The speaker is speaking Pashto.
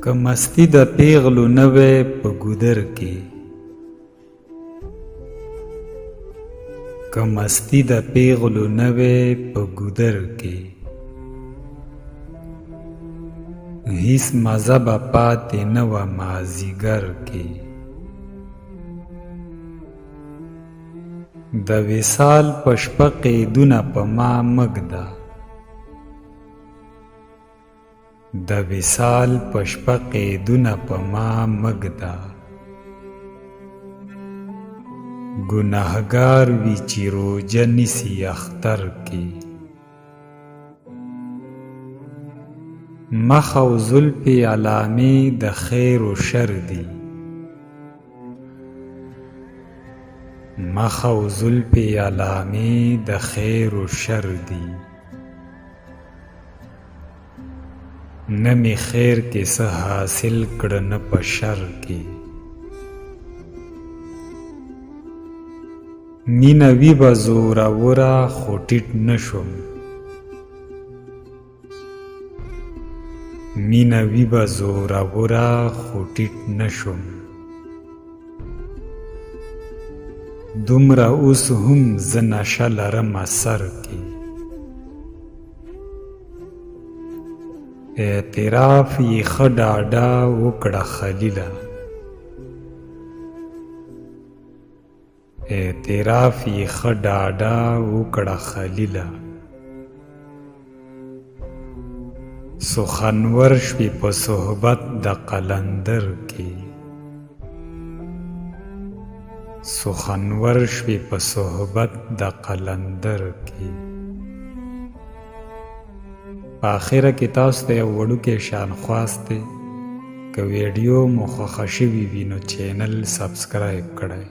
که مستی د پیغلو نه وی په ګودر کې، که مستی د پیغلو نه وی په ګودر کې، هیڅ مزه به پاتې نه وه مازدیګر کې. د وصال په شپه قیدونه په ما مږده، د وصال په شپه قیدونه په ما مږده. ګناهګار وي چې روژه نیسي اختر کې، مخ او زلفې علامې د خیر و شر دي، مخ او زلفې علامې د خیر و شر دي. نه می خیر کې څه حاصل کړه نه په شر کې، مینه وي به زوروره خو ټیټ نه شوم، مینه وي به زوروره خو ټیټ نه شوم. دومره اوس هم زه نشه لرمه سر کې، اعتراف یې ښه ډاډه وکړه خلیله، اعتراف یې ښه ډاډه وکړه خلیله. سخنور شوې په صحبت د قلندر کې، سخنور شوې په صحبت د قلندر کې. په آخره کې تاسو ته یو وړوکی شان خواست دی، که ویډیو مو خوښه شوي وي نو چینل سبسکرایب کړئ.